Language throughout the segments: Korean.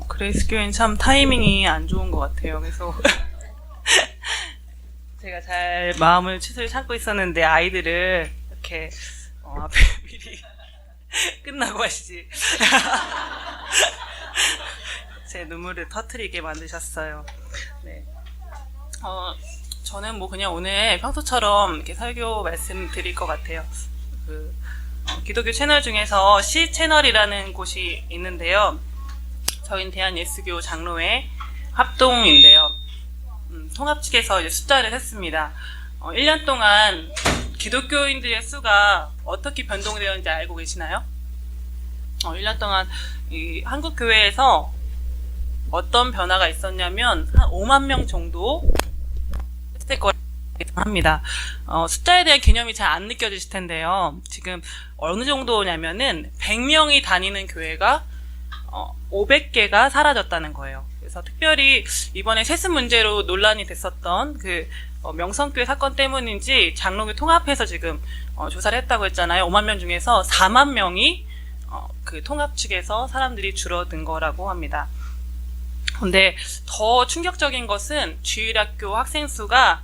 그레이스 교회는 참 타이밍이 안 좋은 것 같아요. 그래서 제가 잘 마음을 추스려 참고 있었는데 아이들을 이렇게 앞에 미리 끝나고 하시지. 제 눈물을 터뜨리게 만드셨어요. 네. 저는 뭐 그냥 오늘 평소처럼 이렇게 설교 말씀 드릴 것 같아요. 기독교 채널 중에서 C 채널이라는 곳이 있는데요. 저희는 대한예수교 장로회 합동인데요. 통합 측에서 이제 숫자를 했습니다. 1년 동안 기독교인들의 수가 어떻게 변동되었는지 알고 계시나요? 1년 동안 이 한국 교회에서 어떤 변화가 있었냐면 한 5만 명 정도 했을 거라고 합니다. 숫자에 대한 개념이 잘 안 느껴지실 텐데요. 지금 어느 정도냐면은 100명이 다니는 교회가 500개가 사라졌다는 거예요. 그래서 특별히 이번에 세습 문제로 논란이 됐었던 명성교회 사건 때문인지 장로교 통합해서 지금 조사를 했다고 했잖아요. 5만 명 중에서 4만 명이 그 통합 측에서 사람들이 줄어든 거라고 합니다. 근데 더 충격적인 것은 주일학교 학생 수가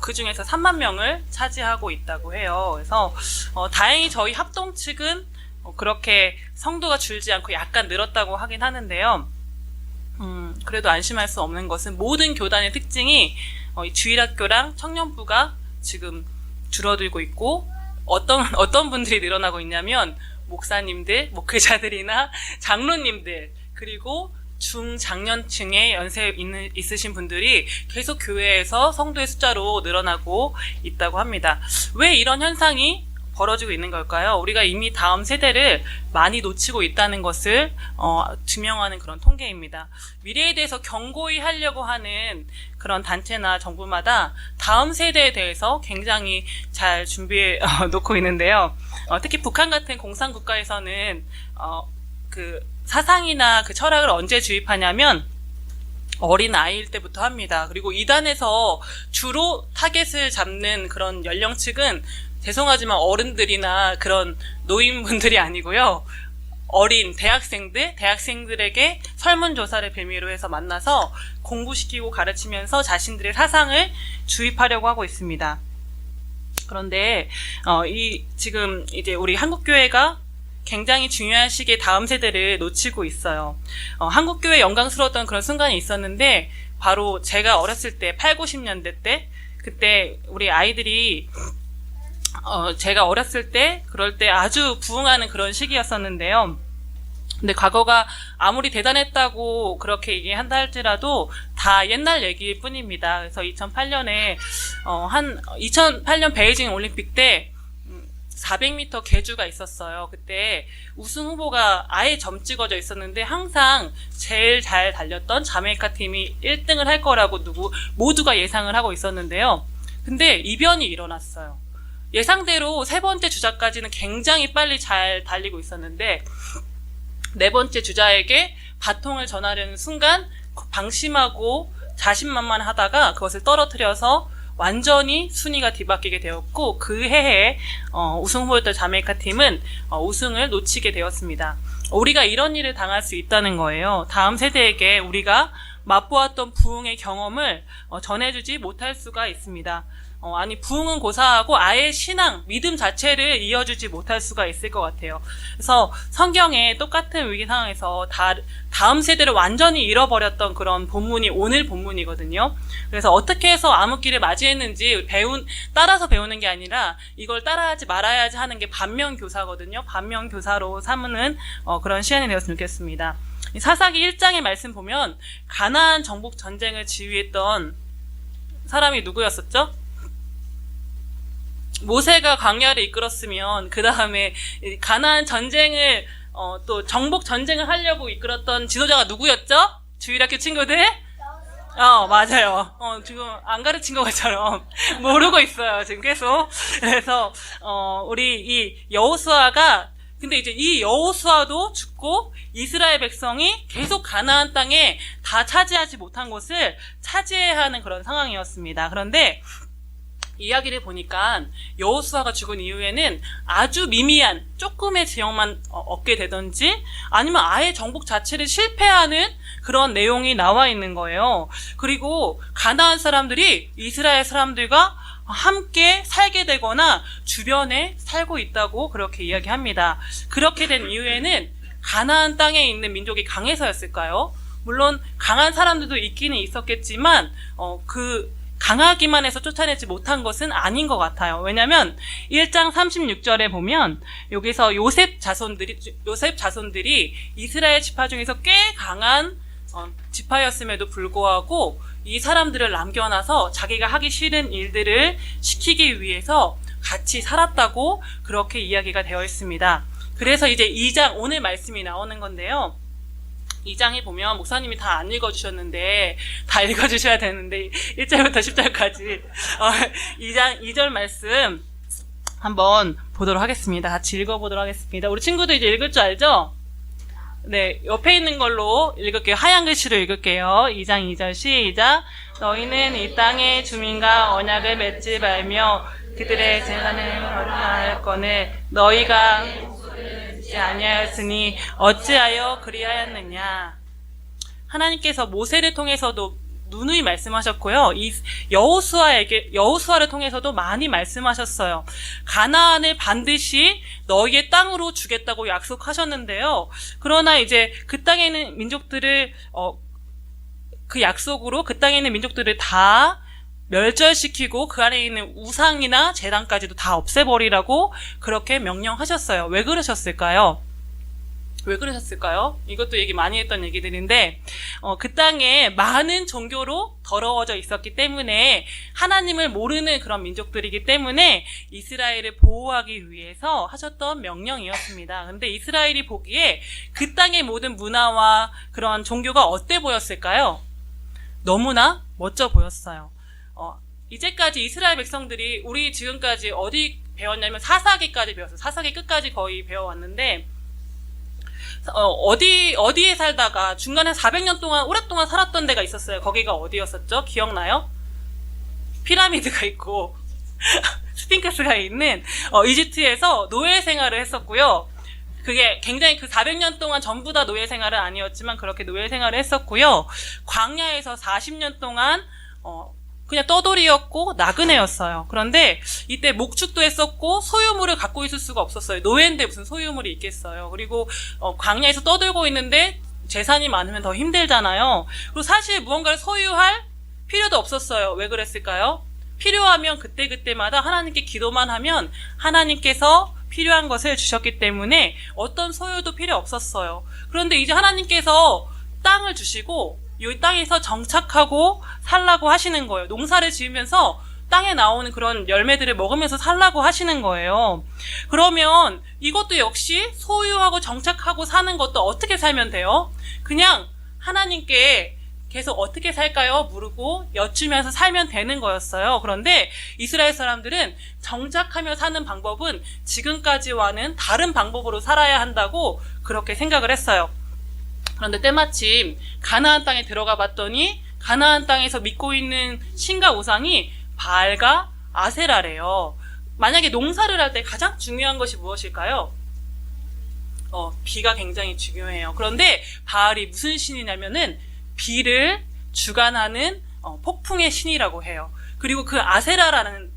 그 중에서 3만 명을 차지하고 있다고 해요. 그래서 다행히 저희 합동 측은 그렇게 성도가 줄지 않고 약간 늘었다고 하긴 하는데요. 그래도 안심할 수 없는 것은 모든 교단의 특징이 이 주일학교랑 청년부가 지금 줄어들고 있고 어떤 분들이 늘어나고 있냐면 목사님들, 목회자들이나 장로님들 그리고 중장년층의 연세 있으신 분들이 계속 교회에서 성도의 숫자로 늘어나고 있다고 합니다. 왜 이런 현상이 벌어지고 있는 걸까요? 우리가 이미 다음 세대를 많이 놓치고 있다는 것을 증명하는 그런 통계입니다. 미래에 대해서 경고히 하려고 하는 그런 단체나 정부마다 다음 세대에 대해서 굉장히 잘 준비해 놓고 있는데요. 특히 북한 같은 공산국가에서는 그 사상이나 그 철학을 언제 주입하냐면 어린 아이일 때부터 합니다. 그리고 이단에서 주로 타겟을 잡는 그런 연령층은 죄송하지만 어른들이나 그런 노인분들이 아니고요. 어린 대학생들에게 설문조사를 빌미로 해서 만나서 공부시키고 가르치면서 자신들의 사상을 주입하려고 하고 있습니다. 그런데 지금 이제 우리 한국교회가 굉장히 중요한 시기에 다음 세대를 놓치고 있어요. 한국교회 영광스러웠던 그런 순간이 있었는데 바로 제가 어렸을 때 8, 90년대 때 그때 우리 아이들이 제가 어렸을 때 그럴 때 아주 부흥하는 그런 시기였었는데요. 근데 과거가 아무리 대단했다고 그렇게 얘기한다 할지라도 다 옛날 얘기일 뿐입니다. 그래서 2008년에 2008년 베이징 올림픽 때 400m 계주가 있었어요. 그때 우승 후보가 아예 점 찍어져 있었는데 항상 제일 잘 달렸던 자메이카 팀이 1등을 할 거라고 모두가 예상을 하고 있었는데요. 근데 이변이 일어났어요. 예상대로 세 번째 주자까지는 굉장히 빨리 잘 달리고 있었는데 네 번째 주자에게 바통을 전하려는 순간 방심하고 자신만만하다가 그것을 떨어뜨려서 완전히 순위가 뒤바뀌게 되었고 그 해에 우승 후보였던 자메이카 팀은 우승을 놓치게 되었습니다. 우리가 이런 일을 당할 수 있다는 거예요. 다음 세대에게 우리가 맛보았던 부흥의 경험을 전해주지 못할 수가 있습니다. 부흥은 고사하고 아예 신앙, 믿음 자체를 이어주지 못할 수가 있을 것 같아요. 그래서 성경에 똑같은 위기 상황에서 다음 세대를 완전히 잃어버렸던 그런 본문이 오늘 본문이거든요. 그래서 어떻게 해서 암흑기를 맞이했는지 따라서 배우는 게 아니라 이걸 따라하지 말아야지 하는 게 반면교사거든요. 반면교사로 삼는 그런 시간이 되었으면 좋겠습니다. 사사기 1장의 말씀 보면 가나안 정복 전쟁을 지휘했던 사람이 누구였었죠? 모세가 광야를 이끌었으면 그 다음에 가나안 전쟁을 또 정복 전쟁을 하려고 이끌었던 지도자가 누구였죠? 주일학교 친구들? 맞아요. 지금 안 가르친 것처럼 모르고 있어요. 지금 계속. 그래서 우리 이 여호수아가 근데 이제 이 여호수아도 죽고 이스라엘 백성이 계속 가나안 땅에 다 차지하지 못한 곳을 차지해야 하는 그런 상황이었습니다. 그런데 이야기를 보니까 여호수아가 죽은 이후에는 아주 미미한 조금의 지역만 얻게 되던지 아니면 아예 정복 자체를 실패하는 그런 내용이 나와 있는 거예요. 그리고 가나안 사람들이 이스라엘 사람들과 함께 살게 되거나 주변에 살고 있다고 그렇게 이야기합니다. 그렇게 된 이유에는 가나안 땅에 있는 민족이 강해서였을까요? 물론 강한 사람들도 있기는 있었겠지만 강하기만 해서 쫓아내지 못한 것은 아닌 것 같아요. 왜냐하면 1장 36절에 보면 여기서 요셉 자손들이 이스라엘 지파 중에서 꽤 강한 지파였음에도 불구하고 이 사람들을 남겨놔서 자기가 하기 싫은 일들을 시키기 위해서 같이 살았다고 그렇게 이야기가 되어 있습니다. 그래서 이제 2장 오늘 말씀이 나오는 건데요. 2장에 보면 목사님이 다 안 읽어주셨는데 다 읽어주셔야 되는데 1절부터 10절까지 2장 2절 말씀 한번 보도록 하겠습니다. 같이 읽어보도록 하겠습니다. 우리 친구들 이제 읽을 줄 알죠? 네, 옆에 있는 걸로 읽을게요. 하얀 글씨로 읽을게요. 2장 2절 시작. 너희는 이 땅의 주민과 언약을 맺지 말며 그들의 재산을 어린아였거늘 너희가 아니하였으니 어찌하여 그리하였느냐. 하나님께서 모세를 통해서도 누누이 말씀하셨고요. 이 여호수아를 통해서도 많이 말씀하셨어요. 가나안을 반드시 너희의 땅으로 주겠다고 약속하셨는데요. 그러나 이제 그 땅에 있는 민족들을 그 약속으로 그 땅에 있는 민족들을 다 멸절시키고 그 안에 있는 우상이나 제단까지도 다 없애버리라고 그렇게 명령하셨어요. 왜 그러셨을까요? 이것도 얘기 많이 했던 얘기들인데 그 땅에 많은 종교로 더러워져 있었기 때문에 하나님을 모르는 그런 민족들이기 때문에 이스라엘을 보호하기 위해서 하셨던 명령이었습니다. 근데 이스라엘이 보기에 그 땅의 모든 문화와 그런 종교가 어때 보였을까요? 너무나 멋져 보였어요. 이제까지 이스라엘 백성들이 우리 지금까지 어디 배웠냐면 사사기까지 배웠어요. 사사기 끝까지 거의 배워왔는데 어디에 살다가 중간에 400년 동안 오랫동안 살았던 데가 있었어요. 거기가 어디였었죠? 기억나요? 피라미드가 있고 스핑크스가 있는 이집트에서 노예 생활을 했었고요. 그게 굉장히 그 400년 동안 전부 다 노예 생활은 아니었지만 그렇게 노예 생활을 했었고요. 광야에서 40년 동안 그냥 떠돌이였고 나그네였어요. 그런데 이때 목축도 했었고 소유물을 갖고 있을 수가 없었어요. 노예인데 무슨 소유물이 있겠어요. 그리고 광야에서 떠들고 있는데 재산이 많으면 더 힘들잖아요. 그리고 사실 무언가를 소유할 필요도 없었어요. 왜 그랬을까요? 필요하면 그때그때마다 하나님께 기도만 하면 하나님께서 필요한 것을 주셨기 때문에 어떤 소유도 필요 없었어요. 그런데 이제 하나님께서 땅을 주시고 이 땅에서 정착하고 살라고 하시는 거예요. 농사를 지으면서 땅에 나오는 그런 열매들을 먹으면서 살라고 하시는 거예요. 그러면 이것도 역시 소유하고 정착하고 사는 것도 어떻게 살면 돼요? 그냥 하나님께 계속 어떻게 살까요? 물고 여쭈면서 살면 되는 거였어요. 그런데 이스라엘 사람들은 정착하며 사는 방법은 지금까지와는 다른 방법으로 살아야 한다고 그렇게 생각을 했어요. 그런데 때마침 가나안 땅에 들어가 봤더니 가나안 땅에서 믿고 있는 신과 우상이 바알과 아세라래요. 만약에 농사를 할 때 가장 중요한 것이 무엇일까요? 비가 굉장히 중요해요. 그런데 바알이 무슨 신이냐면은 비를 주관하는 폭풍의 신이라고 해요. 그리고 그 아세라라는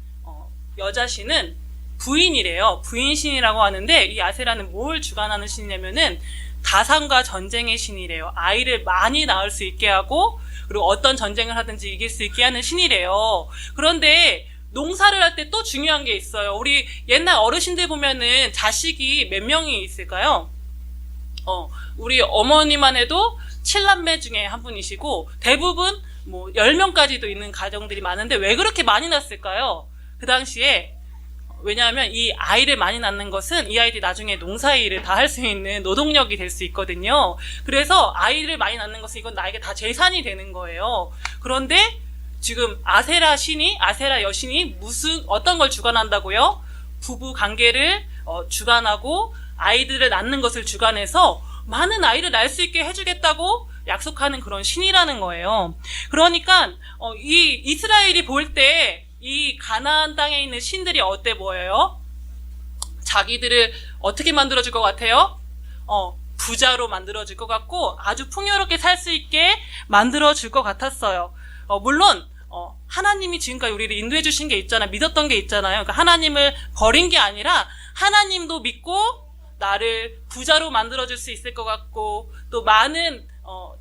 여자 신은 부인이래요. 부인신이라고 하는데 이 아세라는 뭘 주관하는 신이냐면은 다산과 전쟁의 신이래요. 아이를 많이 낳을 수 있게 하고 그리고 어떤 전쟁을 하든지 이길 수 있게 하는 신이래요. 그런데 농사를 할 때 또 중요한 게 있어요. 우리 옛날 어르신들 보면은 자식이 몇 명이 있을까요? 우리 어머니만 해도 7남매 중에 한 분이시고 대부분 10명까지도 있는 가정들이 많은데 왜 그렇게 많이 낳았을까요? 그 당시에 왜냐하면 이 아이를 많이 낳는 것은 이 아이들이 나중에 농사일을 다 할 수 있는 노동력이 될 수 있거든요. 그래서 아이를 많이 낳는 것은 이건 나에게 다 재산이 되는 거예요. 그런데 지금 아세라 여신이 어떤 걸 주관한다고요? 부부 관계를 주관하고 아이들을 낳는 것을 주관해서 많은 아이를 낳을 수 있게 해주겠다고 약속하는 그런 신이라는 거예요. 그러니까 이 이스라엘이 볼 때 이 가나안 땅에 있는 신들이 어때 보여요? 자기들을 어떻게 만들어줄 것 같아요? 부자로 만들어줄 것 같고 아주 풍요롭게 살 수 있게 만들어줄 것 같았어요. 물론 하나님이 지금까지 우리를 인도해 주신 게 있잖아요. 믿었던 게 있잖아요. 그러니까 하나님을 버린 게 아니라 하나님도 믿고 나를 부자로 만들어줄 수 있을 것 같고 또 많은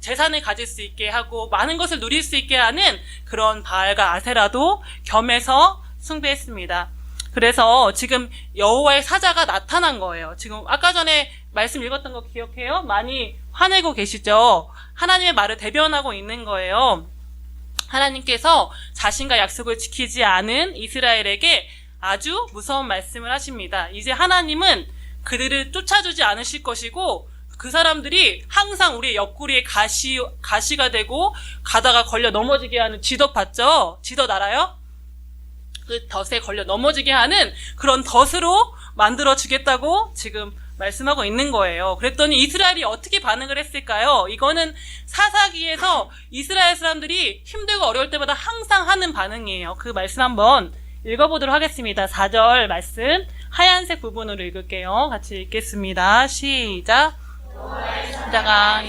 재산을 가질 수 있게 하고 많은 것을 누릴 수 있게 하는 그런 바알과 아세라도 겸해서 숭배했습니다. 그래서 지금 여호와의 사자가 나타난 거예요. 지금 아까 전에 말씀 읽었던 거 기억해요? 많이 화내고 계시죠? 하나님의 말을 대변하고 있는 거예요. 하나님께서 자신과 약속을 지키지 않은 이스라엘에게 아주 무서운 말씀을 하십니다. 이제 하나님은 그들을 쫓아주지 않으실 것이고 그 사람들이 항상 우리의 옆구리에 가시가 되고 가다가 걸려 넘어지게 하는 쥐덫 봤죠? 쥐덫 알아요? 그 덫에 걸려 넘어지게 하는 그런 덫으로 만들어 주겠다고 지금 말씀하고 있는 거예요. 그랬더니 이스라엘이 어떻게 반응을 했을까요? 이거는 사사기에서 이스라엘 사람들이 힘들고 어려울 때마다 항상 하는 반응이에요. 그 말씀 한번 읽어보도록 하겠습니다. 4절 말씀 하얀색 부분으로 읽을게요. 같이 읽겠습니다. 시작. 자가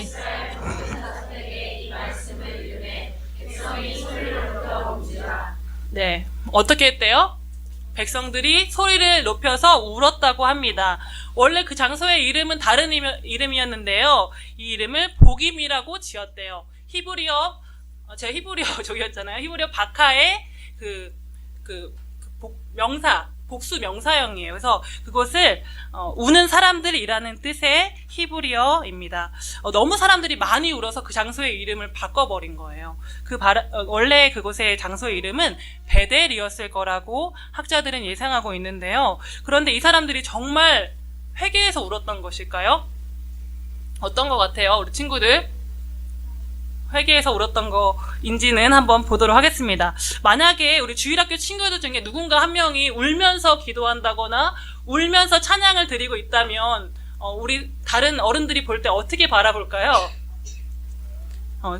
네, 어떻게 했대요? 백성들이 소리를 높여서 울었다고 합니다. 원래 그 장소의 이름은 다른 이름이었는데요. 이 이름을 복임이라고 지었대요. 제가 히브리어족이었잖아요. 히브리어 바카의 복수 명사형이에요. 그래서 그것을 우는 사람들이라는 뜻의 히브리어입니다. 너무 사람들이 많이 울어서 그 장소의 이름을 바꿔버린 거예요. 원래 그곳의 장소의 이름은 베델이었을 거라고 학자들은 예상하고 있는데요. 그런데 이 사람들이 정말 회개해서 울었던 것일까요? 어떤 것 같아요? 우리 친구들 회개해서 울었던 거인지는 한번 보도록 하겠습니다. 만약에 우리 주일학교 친구들 중에 누군가 한 명이 울면서 기도한다거나 울면서 찬양을 드리고 있다면 우리 다른 어른들이 볼 때 어떻게 바라볼까요?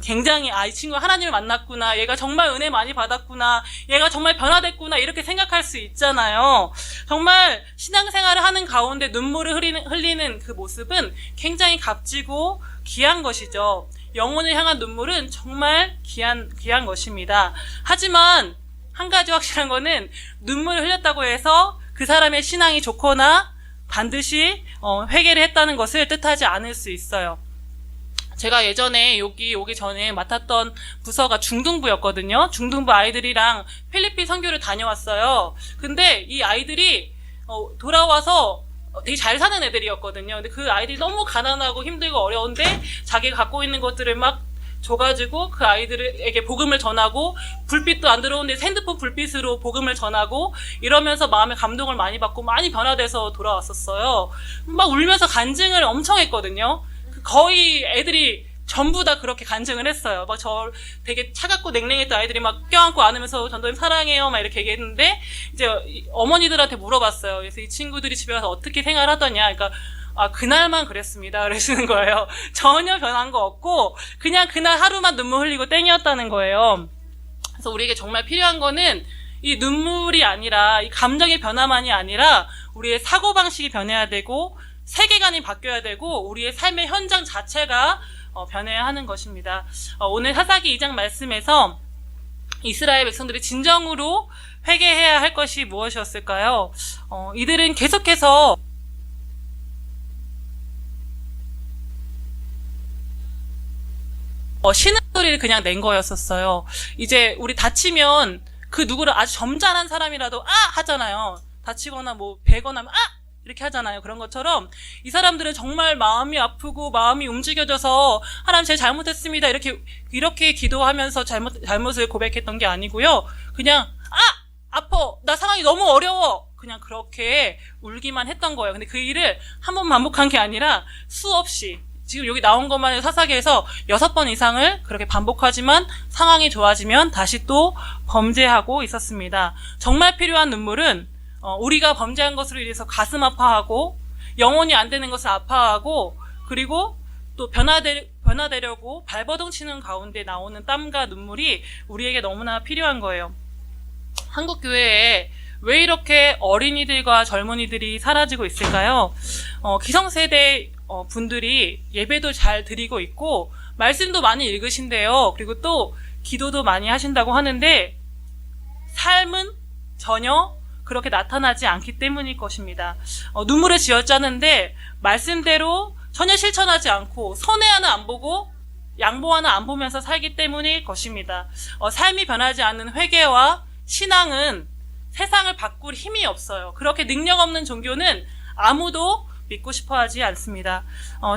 굉장히 이 친구가 하나님을 만났구나, 얘가 정말 은혜 많이 받았구나, 얘가 정말 변화됐구나 이렇게 생각할 수 있잖아요. 정말 신앙생활을 하는 가운데 눈물을 흘리는 그 모습은 굉장히 값지고 귀한 것이죠. 영혼을 향한 눈물은 정말 귀한 것입니다. 하지만 한 가지 확실한 거는 눈물을 흘렸다고 해서 그 사람의 신앙이 좋거나 반드시 회개를 했다는 것을 뜻하지 않을 수 있어요. 제가 예전에 여기 오기 전에 맡았던 부서가 중등부였거든요. 중등부 아이들이랑 필리핀 선교를 다녀왔어요. 근데 이 아이들이 돌아와서 되게 잘 사는 애들이었거든요. 근데 그 아이들이 너무 가난하고 힘들고 어려운데 자기가 갖고 있는 것들을 막 줘가지고 그 아이들에게 복음을 전하고 불빛도 안 들어오는데 핸드폰 불빛으로 복음을 전하고 이러면서 마음에 감동을 많이 받고 많이 변화돼서 돌아왔었어요. 막 울면서 간증을 엄청 했거든요. 거의 애들이 전부 다 그렇게 간증을 했어요. 막 저 되게 차갑고 냉랭했던 아이들이 막 껴안고 안으면서 전도님 사랑해요 막 이렇게 얘기했는데 이제 어머니들한테 물어봤어요. 그래서 이 친구들이 집에 가서 어떻게 생활하더냐. 그러니까 그날만 그랬습니다. 그러시는 거예요. 전혀 변한 거 없고 그냥 그날 하루만 눈물 흘리고 땡이었다는 거예요. 그래서 우리에게 정말 필요한 거는 이 눈물이 아니라 이 감정의 변화만이 아니라 우리의 사고방식이 변해야 되고 세계관이 바뀌어야 되고 우리의 삶의 현장 자체가 변해야 하는 것입니다. 오늘 사사기 2장 말씀에서 이스라엘 백성들이 진정으로 회개해야 할 것이 무엇이었을까요? 이들은 계속해서 신음 소리를 그냥 낸 거였었어요. 이제 우리 다치면 그 누구를 아주 점잖은 사람이라도 하잖아요. 다치거나 뭐 베거나 하면 이렇게 하잖아요. 그런 것처럼 이 사람들은 정말 마음이 아프고 마음이 움직여져서 하나님 제가 잘못했습니다. 이렇게 기도하면서 잘못을 고백했던 게 아니고요. 그냥 아파. 나 상황이 너무 어려워. 그냥 그렇게 울기만 했던 거예요. 근데 그 일을 한 번 반복한 게 아니라 수없이 지금 여기 나온 것만 해도 사사기에서 6번 이상을 그렇게 반복하지만 상황이 좋아지면 다시 또 범죄하고 있었습니다. 정말 필요한 눈물은 우리가 범죄한 것으로 인해서 가슴 아파하고 영혼이 안 되는 것을 아파하고 그리고 또 변화되려고 발버둥 치는 가운데 나오는 땀과 눈물이 우리에게 너무나 필요한 거예요. 한국 교회에 왜 이렇게 어린이들과 젊은이들이 사라지고 있을까요? 기성세대 분들이 예배도 잘 드리고 있고 말씀도 많이 읽으신대요. 그리고 또 기도도 많이 하신다고 하는데 삶은 전혀 그렇게 나타나지 않기 때문일 것입니다. 눈물을 쥐어짜는데 말씀대로 전혀 실천하지 않고 손해 하나 안 보고 양보 하나 안 보면서 살기 때문일 것입니다. 삶이 변하지 않는 회개와 신앙은 세상을 바꿀 힘이 없어요. 그렇게 능력 없는 종교는 아무도 믿고 싶어 하지 않습니다.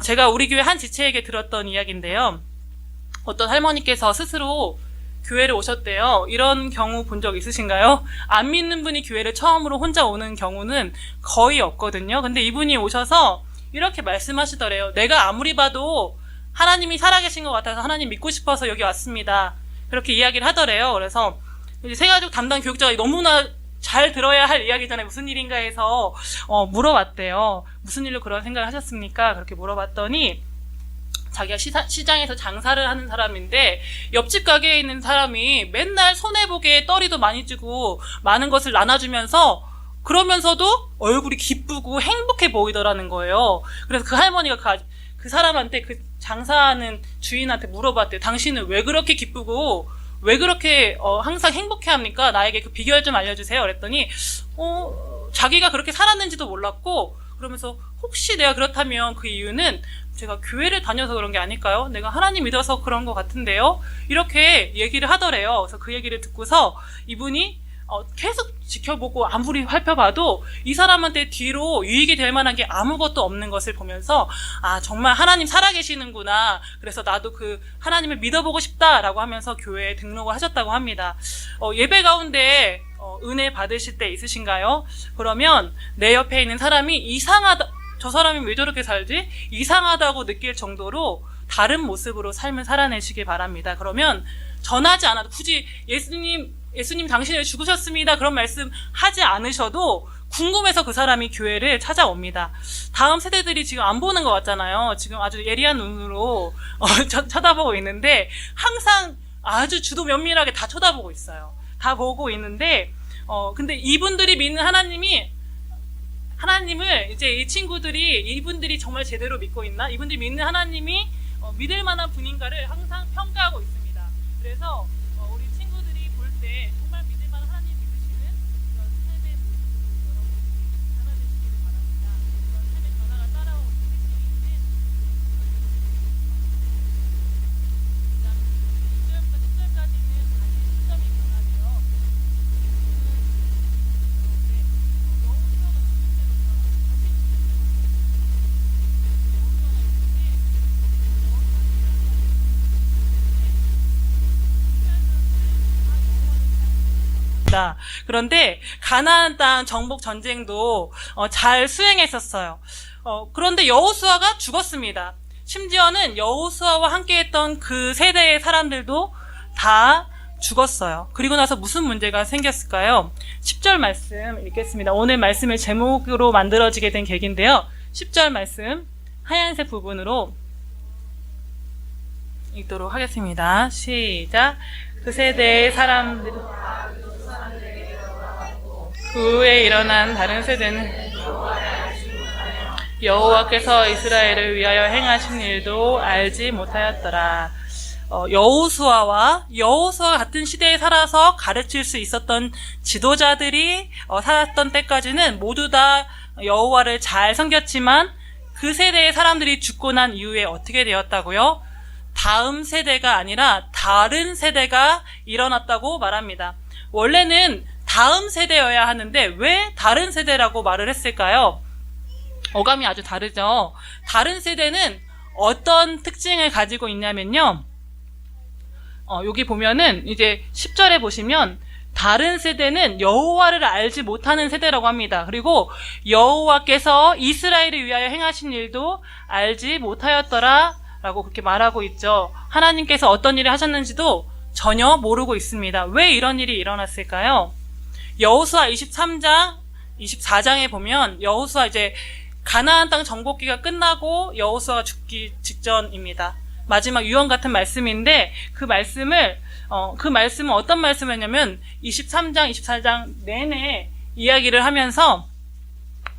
제가 우리 교회 한 지체에게 들었던 이야기인데요. 어떤 할머니께서 스스로 교회를 오셨대요. 이런 경우 본 적 있으신가요? 안 믿는 분이 교회를 처음으로 혼자 오는 경우는 거의 없거든요. 근데 이분이 오셔서 이렇게 말씀하시더래요. 내가 아무리 봐도 하나님이 살아계신 것 같아서 하나님 믿고 싶어서 여기 왔습니다. 그렇게 이야기를 하더래요. 그래서 이제 새가족 담당 교육자가 너무나 잘 들어야 할 이야기잖아요. 무슨 일인가 해서 물어봤대요. 무슨 일로 그런 생각을 하셨습니까? 그렇게 물어봤더니 자기가 시장에서 장사를 하는 사람인데 옆집 가게에 있는 사람이 맨날 손해보게 떨이도 많이 주고 많은 것을 나눠주면서 그러면서도 얼굴이 기쁘고 행복해 보이더라는 거예요. 그래서 그 할머니가 그 사람한테 그 장사하는 주인한테 물어봤대요. 당신은 왜 그렇게 기쁘고 왜 그렇게 항상 행복해 합니까? 나에게 그 비결 좀 알려주세요. 그랬더니 자기가 그렇게 살았는지도 몰랐고 그러면서 혹시 내가 그렇다면 그 이유는 제가 교회를 다녀서 그런 게 아닐까요? 내가 하나님 믿어서 그런 것 같은데요? 이렇게 얘기를 하더래요. 그래서 그 얘기를 듣고서 이분이 계속 지켜보고 아무리 살펴봐도 이 사람한테 뒤로 유익이 될 만한 게 아무것도 없는 것을 보면서 정말 하나님 살아계시는구나. 그래서 나도 그 하나님을 믿어보고 싶다라고 하면서 교회에 등록을 하셨다고 합니다. 예배 가운데 은혜 받으실 때 있으신가요? 그러면 내 옆에 있는 사람이 이상하다, 저 사람이 왜 저렇게 살지? 이상하다고 느낄 정도로 다른 모습으로 삶을 살아내시길 바랍니다. 그러면 전하지 않아도 굳이 예수님 당신을 죽으셨습니다. 그런 말씀 하지 않으셔도 궁금해서 그 사람이 교회를 찾아옵니다. 다음 세대들이 지금 안 보는 것 같잖아요. 지금 아주 예리한 눈으로 쳐다보고 있는데 항상 아주 주도 면밀하게 다 쳐다보고 있어요. 다 보고 있는데 근데 이분들이 믿는 하나님을 이제 이 친구들이 이분들이 정말 제대로 믿고 있나? 이분들이 믿는 하나님이 믿을 만한 분인가를 항상 평가하고 있습니다. 그래서 우리 친구들이 볼 때 정말 믿을 만한 하나님 믿으시는 그런 삶의 모습으로 여러분들이 변화되시기를 바랍니다. 그런 삶의 변화가 따라오고 있는 그다음 2절부터 10절까지는 다시 시점이 변화되어 그런데 가나안 땅 정복 전쟁도 잘 수행했었어요. 그런데 여호수아가 죽었습니다. 심지어는 여호수아와 함께했던 그 세대의 사람들도 다 죽었어요. 그리고 나서 무슨 문제가 생겼을까요? 10절 말씀 읽겠습니다. 오늘 말씀을 제목으로 만들어지게 된 계기인데요. 10절 말씀 하얀색 부분으로 읽도록 하겠습니다. 시작. 그 세대의 사람들 그 후에 일어난 다른 세대는 여호와께서 이스라엘을 위하여 행하신 일도 알지 못하였더라. 여호수아와 같은 시대에 살아서 가르칠 수 있었던 지도자들이 살았던 때까지는 모두 다 여호와를 잘 섬겼지만 그 세대의 사람들이 죽고 난 이후에 어떻게 되었다고요? 다음 세대가 아니라 다른 세대가 일어났다고 말합니다. 원래는 다음 세대여야 하는데 왜 다른 세대라고 말을 했을까요? 어감이 아주 다르죠. 다른 세대는 어떤 특징을 가지고 있냐면요. 여기 보면은 이제 10절에 보시면 다른 세대는 여호와를 알지 못하는 세대라고 합니다. 그리고 여호와께서 이스라엘을 위하여 행하신 일도 알지 못하였더라 라고 그렇게 말하고 있죠. 하나님께서 어떤 일을 하셨는지도 전혀 모르고 있습니다. 왜 이런 일이 일어났을까요? 여호수아 23장, 24장에 보면 여호수아 이제 가나안 땅 정복기가 끝나고 여호수아가 죽기 직전입니다. 마지막 유언 같은 말씀인데 그 말씀은 어떤 말씀이었냐면 23장, 24장 내내 이야기를 하면서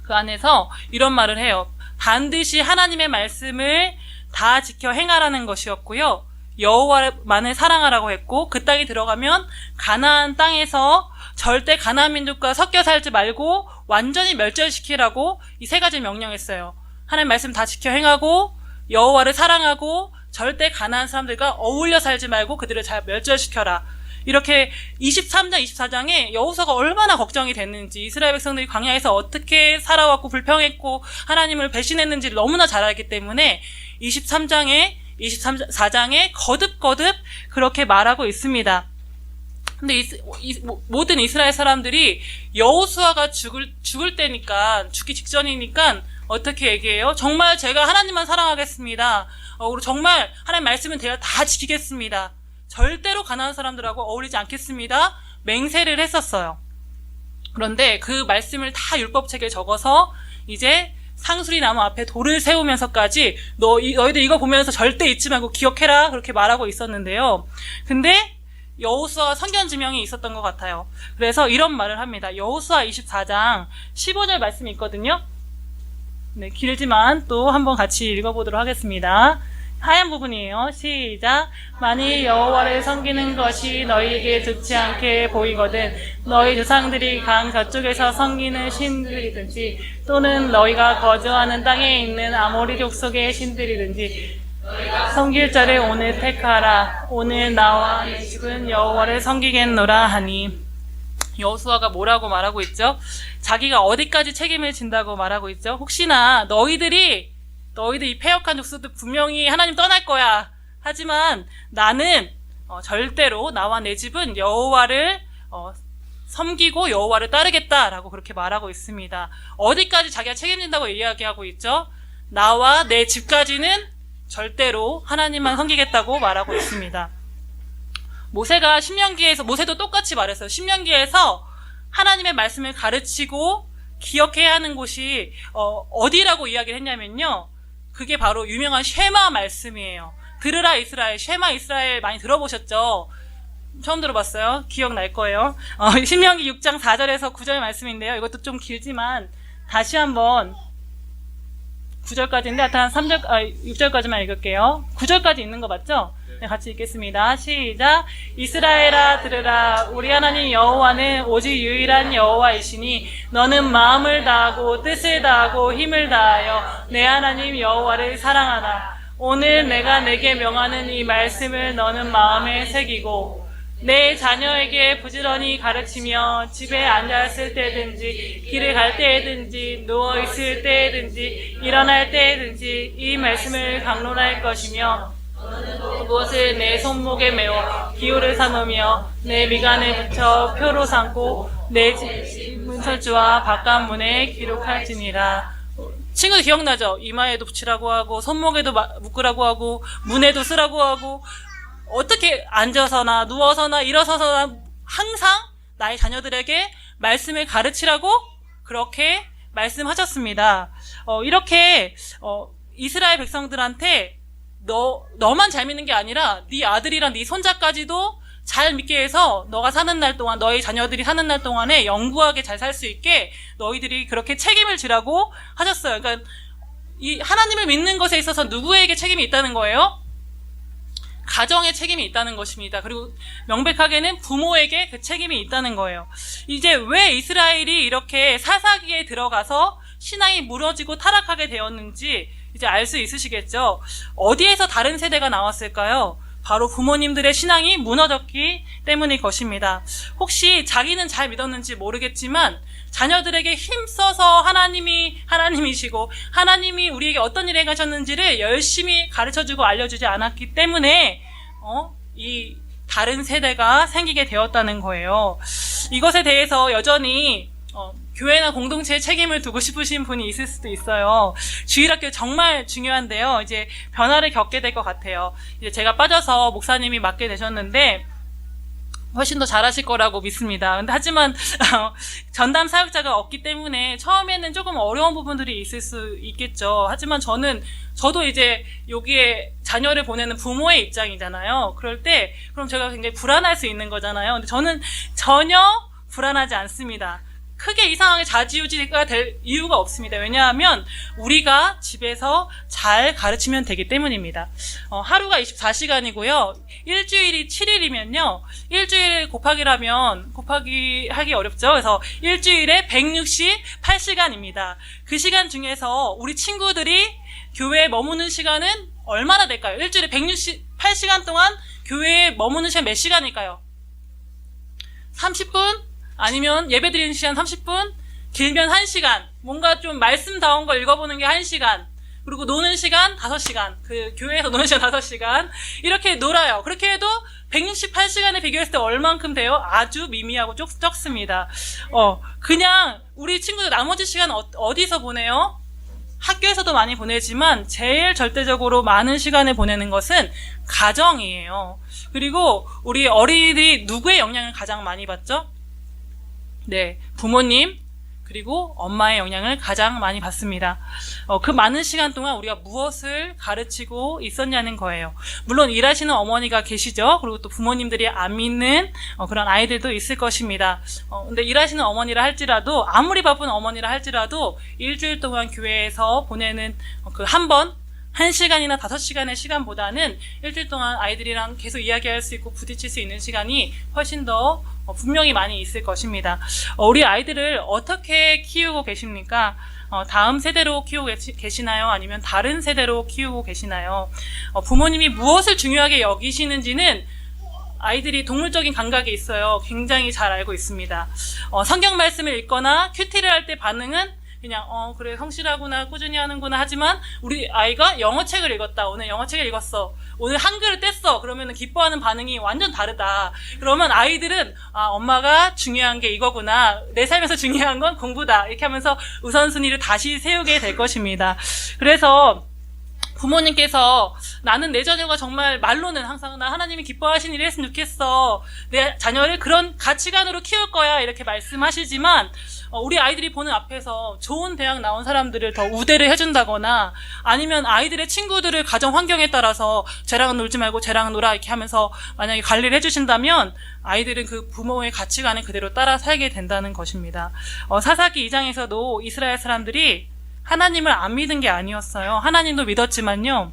그 안에서 이런 말을 해요. 반드시 하나님의 말씀을 다 지켜 행하라는 것이었고요. 여호와만을 사랑하라고 했고 그 땅에 들어가면 가나안 땅에서 절대 가나안 민족과 섞여 살지 말고 완전히 멸절시키라고 이 세 가지를 명령했어요. 하나님 말씀 다 지켜 행하고 여호와를 사랑하고 절대 가나안 사람들과 어울려 살지 말고 그들을 잘 멸절시켜라. 이렇게 23장, 24장에 여호수아가 얼마나 걱정이 됐는지, 이스라엘 백성들이 광야에서 어떻게 살아왔고 불평했고 하나님을 배신했는지를 너무나 잘 알기 때문에 24장에 거듭거듭 그렇게 말하고 있습니다. 근데 모든 이스라엘 사람들이 여호수아가 죽을 때니까, 죽기 직전이니까 어떻게 얘기해요? 정말 제가 하나님만 사랑하겠습니다. 그리고 정말 하나님 말씀은 제가 다 지키겠습니다. 절대로 가나안 사람들하고 어울리지 않겠습니다. 맹세를 했었어요. 그런데 그 말씀을 다 율법책에 적어서 이제 상수리 나무 앞에 돌을 세우면서까지 너희들 이거 보면서 절대 잊지 말고 기억해라 그렇게 말하고 있었는데요. 근데 여호수아 선견지명이 있었던 것 같아요. 그래서 이런 말을 합니다. 여호수아 24장 15절 말씀이 있거든요. 네, 길지만 또 한번 같이 읽어보도록 하겠습니다. 하얀 부분이에요. 시작. 만일 여호와를 섬기는 것이 너희에게 좋지 않게 보이거든 너희 조상들이 강 저쪽에서 섬기는 신들이든지 또는 너희가 거주하는 땅에 있는 아모리 족속의 신들이든지 섬길 자를 오늘 택하라. 오늘 나와 내 집은 여호와를 섬기겠노라 하니. 여호수아가 뭐라고 말하고 있죠? 자기가 어디까지 책임을 진다고 말하고 있죠? 혹시나 너희들 이 패역한 족속들 분명히 하나님 떠날 거야. 하지만 나는 절대로 나와 내 집은 여호와를 섬기고 여호와를 따르겠다라고 그렇게 말하고 있습니다. 어디까지 자기가 책임진다고 이야기하고 있죠? 나와 내 집까지는 절대로 하나님만 섬기겠다고 말하고 있습니다. 모세도 똑같이 말했어요. 신명기에서 하나님의 말씀을 가르치고 기억해야 하는 곳이 어디라고 이야기를 했냐면요. 그게 바로 유명한 쉐마 말씀이에요. 들으라 이스라엘, 쉐마 이스라엘 많이 들어보셨죠? 처음 들어봤어요? 기억날 거예요. 신명기 6장 4절에서 9절 말씀인데요. 이것도 좀 길지만 다시 한번 9절까지인데 한 6절까지만 읽을게요. 9절까지 있는 거 맞죠? 네, 같이 읽겠습니다. 시작. 이스라엘아 들으라. 우리 하나님 여호와는 오직 유일한 여호와이시니 너는 마음을 다하고 뜻을 다하고 힘을 다하여 내 하나님 여호와를 사랑하라. 오늘 내가 내게 명하는 이 말씀을 너는 마음에 새기고 내 자녀에게 부지런히 가르치며 집에 앉아있을 때든지 길을 갈 때든지 누워있을 때든지 일어날 때든지 이 말씀을 강론할 것이며 그것을 내 손목에 메워 기호를 삼으며 내 미간에 붙여 표로 삼고 내 집 문설주와 바깥문에 기록할지니라. 친구들 기억나죠? 이마에도 붙이라고 하고 손목에도 묶으라고 하고 문에도 쓰라고 하고 어떻게 앉아서나 누워서나 일어서서나 항상 나의 자녀들에게 말씀을 가르치라고 그렇게 말씀하셨습니다. 이렇게 이스라엘 백성들한테 너만 잘 믿는 게 아니라 네 아들이랑 네 손자까지도 잘 믿게 해서 너가 사는 날 동안, 너희 자녀들이 사는 날 동안에 영구하게 잘 살 수 있게 너희들이 그렇게 책임을 지라고 하셨어요. 그러니까 이 하나님을 믿는 것에 있어서 누구에게 책임이 있다는 거예요? 가정에 책임이 있다는 것입니다. 그리고 명백하게는 부모에게 그 책임이 있다는 거예요. 이제 왜 이스라엘이 이렇게 사사기에 들어가서 신앙이 무너지고 타락하게 되었는지 이제 알 수 있으시겠죠? 어디에서 다른 세대가 나왔을까요? 바로 부모님들의 신앙이 무너졌기 때문일 것입니다. 혹시 자기는 잘 믿었는지 모르겠지만 자녀들에게 힘써서 하나님이시고 하나님이 우리에게 어떤 일을 행하셨는지를 열심히 가르쳐주고 알려주지 않았기 때문에 이 다른 세대가 생기게 되었다는 거예요. 이것에 대해서 여전히 교회나 공동체에 책임을 두고 싶으신 분이 있을 수도 있어요. 주일학교 정말 중요한데요. 이제 변화를 겪게 될 것 같아요. 이제 제가 빠져서 목사님이 맡게 되셨는데 훨씬 더 잘하실 거라고 믿습니다. 근데 하지만 전담 사역자가 없기 때문에 처음에는 조금 어려운 부분들이 있을 수 있겠죠. 하지만 저도 이제 여기에 자녀를 보내는 부모의 입장이잖아요. 그럴 때 그럼 제가 굉장히 불안할 수 있는 거잖아요. 근데 저는 전혀 불안하지 않습니다. 크게 이 상황에 좌지우지가 될 이유가 없습니다. 왜냐하면 우리가 집에서 잘 가르치면 되기 때문입니다. 하루가 24시간이고요. 일주일이 7일이면요. 일주일 곱하기 하기 어렵죠. 그래서 일주일에 168시간입니다. 그 시간 중에서 우리 친구들이 교회에 머무는 시간은 얼마나 될까요? 일주일에 168시간 동안 교회에 머무는 시간 몇 시간일까요? 30분? 아니면 예배 드리는 시간 30분? 길면 1시간. 뭔가 좀 말씀다운 거 읽어보는 게 1시간. 그리고 노는 시간 5시간. 그 교회에서 노는 시간 5시간. 이렇게 놀아요. 그렇게 해도 168시간에 비교했을 때 얼만큼 돼요? 아주 미미하고 적습니다. 그냥 우리 친구들 나머지 시간 어디서 보내요? 학교에서도 많이 보내지만 제일 절대적으로 많은 시간을 보내는 것은 가정이에요. 그리고 우리 어린이들이 누구의 영향을 가장 많이 받죠? 네, 부모님 그리고 엄마의 영향을 가장 많이 받습니다. 그 많은 시간 동안 우리가 무엇을 가르치고 있었냐는 거예요. 물론 일하시는 어머니가 계시죠. 그리고 또 부모님들이 안 믿는 그런 아이들도 있을 것입니다. 근데 일하시는 어머니라 할지라도 아무리 바쁜 어머니라 할지라도 일주일 동안 교회에서 보내는 그 한 번 1시간이나 5시간의 시간보다는 일주일 동안 아이들이랑 계속 이야기할 수 있고 부딪힐 수 있는 시간이 훨씬 더 분명히 많이 있을 것입니다. 우리 아이들을 어떻게 키우고 계십니까? 다음 세대로 키우고 계시나요? 아니면 다른 세대로 키우고 계시나요? 부모님이 무엇을 중요하게 여기시는지는 아이들이 동물적인 감각이 있어요. 굉장히 잘 알고 있습니다. 성경 말씀을 읽거나 큐티를 할 때 반응은 그냥 그래 성실하구나 꾸준히 하는구나 하지만 우리 아이가 영어책을 읽었다. 오늘 영어책을 읽었어. 오늘 한글을 뗐어. 그러면 기뻐하는 반응이 완전 다르다. 그러면 아이들은 엄마가 중요한 게 이거구나. 내 삶에서 중요한 건 공부다. 이렇게 하면서 우선순위를 다시 세우게 될 것입니다. 그래서 부모님께서 나는 내 자녀가 정말 말로는 항상 나 하나님이 기뻐하시는 일을 했으면 좋겠어. 내 자녀를 그런 가치관으로 키울 거야. 이렇게 말씀하시지만 우리 아이들이 보는 앞에서 좋은 대학 나온 사람들을 더 우대를 해준다거나 아니면 아이들의 친구들을 가정 환경에 따라서 쟤랑은 놀지 말고 쟤랑은 놀아 이렇게 하면서 만약에 관리를 해주신다면 아이들은 그 부모의 가치관을 그대로 따라 살게 된다는 것입니다. 사사기 2장에서도 이스라엘 사람들이 하나님을 안 믿은 게 아니었어요. 하나님도 믿었지만요.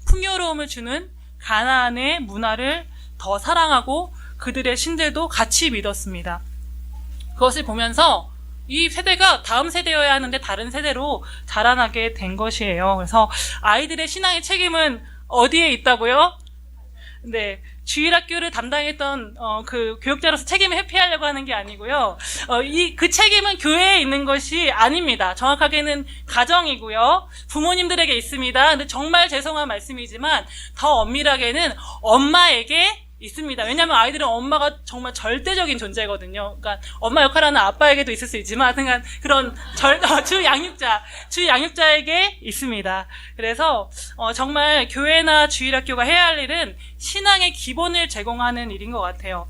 풍요로움을 주는 가나안의 문화를 더 사랑하고 그들의 신들도 같이 믿었습니다. 그것을 보면서 이 세대가 다음 세대여야 하는데 다른 세대로 자라나게 된 것이에요. 그래서 아이들의 신앙의 책임은 어디에 있다고요? 네. 주일학교를 담당했던 그 교육자로서 책임을 회피하려고 하는 게 아니고요. 그 책임은 교회에 있는 것이 아닙니다. 정확하게는 가정이고요. 부모님들에게 있습니다. 근데 정말 죄송한 말씀이지만 더 엄밀하게는 엄마에게 있습니다. 왜냐하면 아이들은 엄마가 정말 절대적인 존재거든요. 그러니까 엄마 역할하는 아빠에게도 있을 수 있지만 하여튼간 그런 주 양육자에게 있습니다. 그래서 정말 교회나 주일학교가 해야 할 일은 신앙의 기본을 제공하는 일인 것 같아요.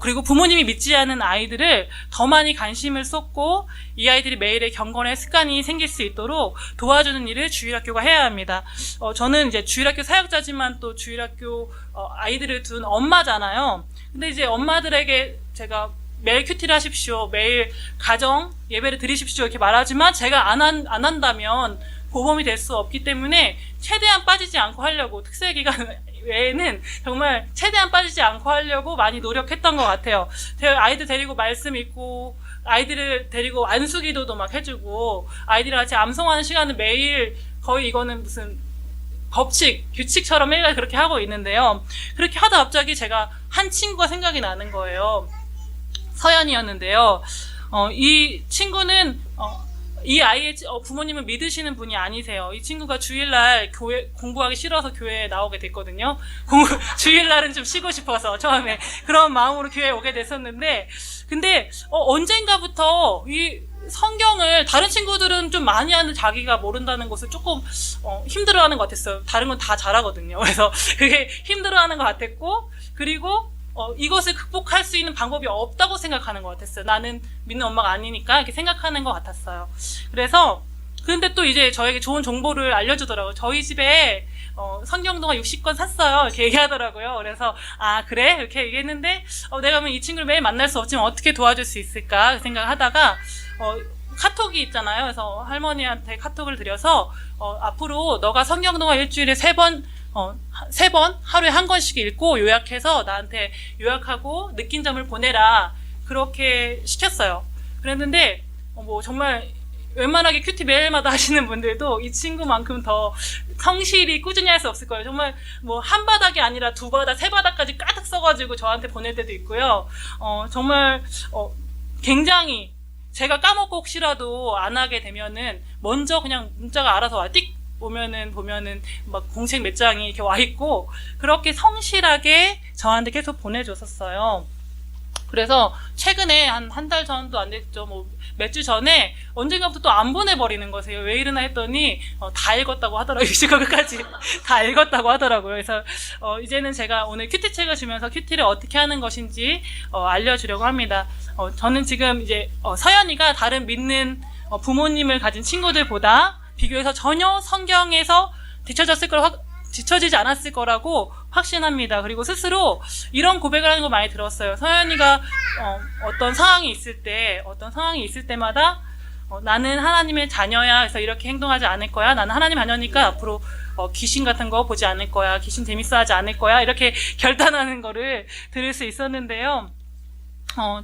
그리고 부모님이 믿지 않은 아이들을 더 많이 관심을 쏟고 이 아이들이 매일의 경건의 습관이 생길 수 있도록 도와주는 일을 주일학교가 해야 합니다. 저는 이제 주일학교 사역자지만 또 주일학교 아이들을 둔 엄마잖아요. 근데 이제 엄마들에게 제가 매일 큐티를 하십시오. 매일 가정 예배를 드리십시오. 이렇게 말하지만 제가 안 한다면 보범이 될 수 없기 때문에 최대한 빠지지 않고 하려고 특세기간 외에는 정말 최대한 빠지지 않고 하려고 많이 노력했던 것 같아요. 아이들 데리고 말씀 읽고 아이들을 데리고 안수기도도 막 해주고 아이들이랑 같이 암송하는 시간을 매일 거의 이거는 무슨 규칙처럼 매일 그렇게 하고 있는데요. 그렇게 하다 갑자기 제가 한 친구가 생각이 나는 거예요. 서연이었는데요. 이 친구는 이 아이의 부모님은 믿으시는 분이 아니세요. 이 친구가 주일날 공부하기 싫어서 교회에 나오게 됐거든요. 주일날은 좀 쉬고 싶어서 처음에 그런 마음으로 교회에 오게 됐었는데, 근데 언젠가부터 이 성경을 다른 친구들은 좀 많이 하는 자기가 모른다는 것을 조금 힘들어하는 것 같았어요. 다른 건 다 잘하거든요. 그래서 그게 힘들어하는 것 같았고, 그리고 이것을 극복할 수 있는 방법이 없다고 생각하는 것 같았어요. 나는 믿는 엄마가 아니니까 이렇게 생각하는 것 같았어요. 그래서 근데 또 이제 저에게 좋은 정보를 알려주더라고요. 저희 집에 성경동화 60권 샀어요. 이렇게 얘기하더라고요. 그래서 아 그래? 이렇게 얘기했는데 내가 이 친구를 매일 만날 수 없지만 어떻게 도와줄 수 있을까 생각하다가 카톡이 있잖아요. 그래서 할머니한테 카톡을 드려서 앞으로 너가 성경동화 일주일에 3번 하루에 한 권씩 읽고 요약해서 나한테 요약하고 느낀 점을 보내라. 그렇게 시켰어요. 그랬는데 뭐 정말 웬만하게 큐티 매일마다 하시는 분들도 이 친구만큼 더 성실히 꾸준히 할 수 없을 거예요. 정말 뭐 한 바닥이 아니라 2바닥, 3바닥까지 가득 써가지고 저한테 보낼 때도 있고요. 정말 굉장히 제가 까먹고 혹시라도 안 하게 되면은 먼저 그냥 문자가 알아서 와 띡 보면은 막 공책 몇 장이 이렇게 와 있고 그렇게 성실하게 저한테 계속 보내줬었어요. 그래서 최근에 한 달 전도 안 됐죠. 뭐 몇 주 전에 언젠가부터 또 안 보내버리는 거세요. 왜 이러나 했더니 다 읽었다고 하더라고요. 끝까지 다 읽었다고 하더라고요. 그래서 이제는 제가 오늘 큐티 책을 주면서 큐티를 어떻게 하는 것인지 알려주려고 합니다. 저는 지금 이제 서연이가 다른 믿는 부모님을 가진 친구들보다 비교해서 전혀 성경에서 뒤처지지 않았을 거라고 확신합니다. 그리고 스스로 이런 고백을 하는 거 많이 들었어요. 서연이가 어떤 상황이 있을 때마다 나는 하나님의 자녀야. 그래서 이렇게 행동하지 않을 거야. 나는 하나님 자녀니까 앞으로 귀신 같은 거 보지 않을 거야. 귀신 재밌어하지 않을 거야. 이렇게 결단하는 거를 들을 수 있었는데요.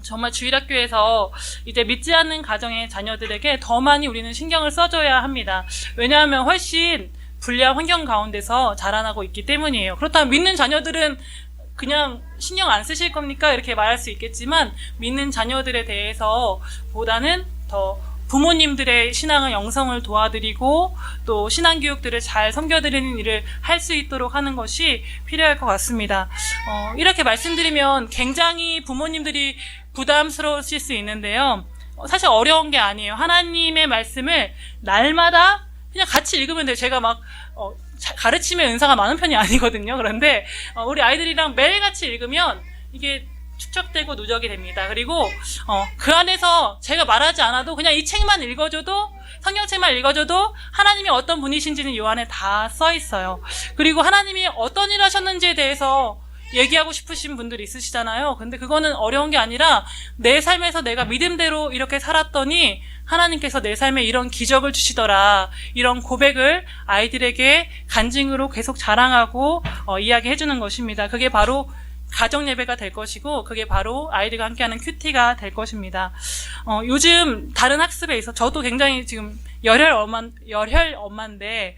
정말 주일학교에서 이제 믿지 않는 가정의 자녀들에게 더 많이 우리는 신경을 써줘야 합니다. 왜냐하면 훨씬 불리한 환경 가운데서 자라나고 있기 때문이에요. 그렇다면 믿는 자녀들은 그냥 신경 안 쓰실 겁니까? 이렇게 말할 수 있겠지만 믿는 자녀들에 대해서 보다는 더 부모님들의 신앙의 영성을 도와드리고 또 신앙교육들을 잘 섬겨드리는 일을 할 수 있도록 하는 것이 필요할 것 같습니다. 이렇게 말씀드리면 굉장히 부모님들이 부담스러우실 수 있는데요. 사실 어려운 게 아니에요. 하나님의 말씀을 날마다 그냥 같이 읽으면 돼요. 제가 막 가르침의 은사가 많은 편이 아니거든요. 그런데 우리 아이들이랑 매일같이 읽으면 이게 축적되고 누적이 됩니다. 그리고 그 안에서 제가 말하지 않아도 그냥 이 책만 읽어줘도 성경책만 읽어줘도 하나님이 어떤 분이신지는 이 안에 다 써 있어요. 그리고 하나님이 어떤 일을 하셨는지에 대해서 얘기하고 싶으신 분들이 있으시잖아요. 근데 그거는 어려운 게 아니라 내 삶에서 내가 믿음대로 이렇게 살았더니 하나님께서 내 삶에 이런 기적을 주시더라. 이런 고백을 아이들에게 간증으로 계속 자랑하고 이야기해 주는 것입니다. 그게 바로 가정 예배가 될 것이고 그게 바로 아이들과 함께하는 큐티가 될 것입니다. 요즘 다른 학습에 있어 저도 굉장히 지금 열혈 엄마인데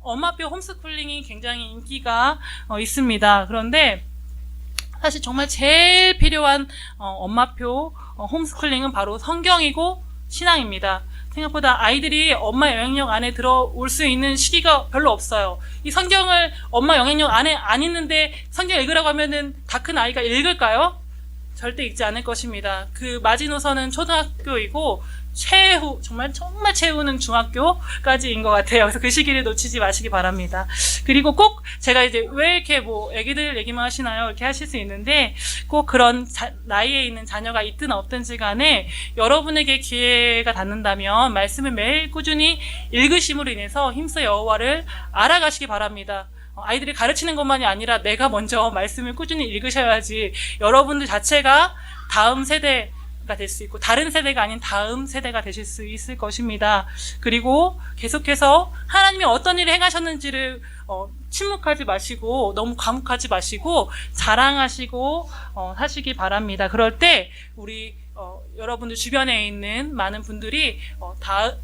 엄마표 홈스쿨링이 굉장히 인기가 있습니다. 그런데 사실 정말 제일 필요한 엄마표 홈스쿨링은 바로 성경이고 신앙입니다. 생각보다 아이들이 엄마 영향력 안에 들어올 수 있는 시기가 별로 없어요. 이 성경을 엄마 영향력 안에 안 있는데 성경 읽으라고 하면은 다 큰 아이가 읽을까요? 절대 읽지 않을 것입니다. 그 마지노선은 초등학교이고 정말 최후는 중학교까지인 것 같아요. 그래서 그 시기를 놓치지 마시기 바랍니다. 그리고 꼭 제가 이제 왜 이렇게 뭐 애기들 얘기만 하시나요? 이렇게 하실 수 있는데 꼭 그런 나이에 있는 자녀가 있든 없든지 간에 여러분에게 기회가 닿는다면 말씀을 매일 꾸준히 읽으심으로 인해서 힘써 여호와를 알아가시기 바랍니다. 아이들이 가르치는 것만이 아니라 내가 먼저 말씀을 꾸준히 읽으셔야지 여러분들 자체가 다음 세대 될 수 있고 다른 세대가 아닌 다음 세대가 되실 수 있을 것입니다. 그리고 계속해서 하나님이 어떤 일을 행하셨는지를 침묵하지 마시고 너무 과묵하지 마시고 자랑하시고 하시기 바랍니다. 그럴 때 우리 여러분들 주변에 있는 많은 분들이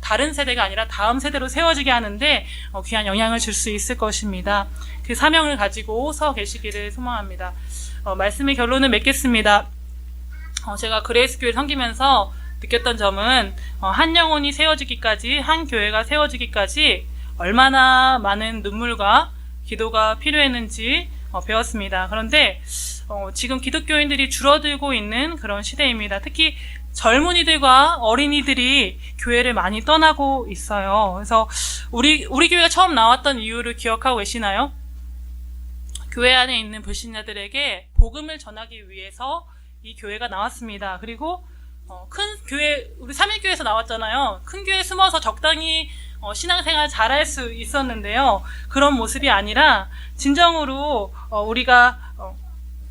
다른 세대가 아니라 다음 세대로 세워지게 하는데 귀한 영향을 줄 수 있을 것입니다. 그 사명을 가지고 서 계시기를 소망합니다. 말씀의 결론을 맺겠습니다. 제가 그레이스 교회를 섬기면서 느꼈던 점은 한 영혼이 세워지기까지 한 교회가 세워지기까지 얼마나 많은 눈물과 기도가 필요했는지 배웠습니다. 그런데 지금 기독교인들이 줄어들고 있는 그런 시대입니다. 특히 젊은이들과 어린이들이 교회를 많이 떠나고 있어요. 그래서 우리 교회가 처음 나왔던 이유를 기억하고 계시나요? 교회 안에 있는 불신자들에게 복음을 전하기 위해서 이 교회가 나왔습니다. 그리고 큰 교회, 우리 삼일교회에서 나왔잖아요. 큰 교회에 숨어서 적당히 신앙생활 잘할 수 있었는데요. 그런 모습이 아니라 진정으로 우리가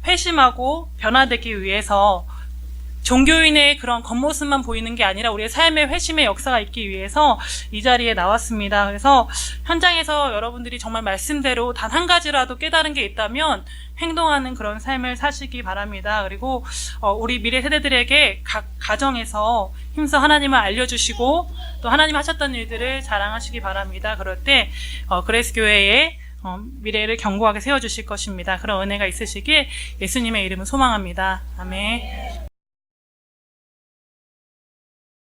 회심하고 변화되기 위해서 종교인의 그런 겉모습만 보이는 게 아니라 우리의 삶의 회심의 역사가 있기 위해서 이 자리에 나왔습니다. 그래서 현장에서 여러분들이 정말 말씀대로 단 한 가지라도 깨달은 게 있다면 행동하는 그런 삶을 사시기 바랍니다. 그리고 우리 미래 세대들에게 각 가정에서 힘써 하나님을 알려주시고 또 하나님 하셨던 일들을 자랑하시기 바랍니다. 그럴 때 그레이스 교회의 미래를 견고하게 세워주실 것입니다. 그런 은혜가 있으시길 예수님의 이름을 소망합니다. 아멘.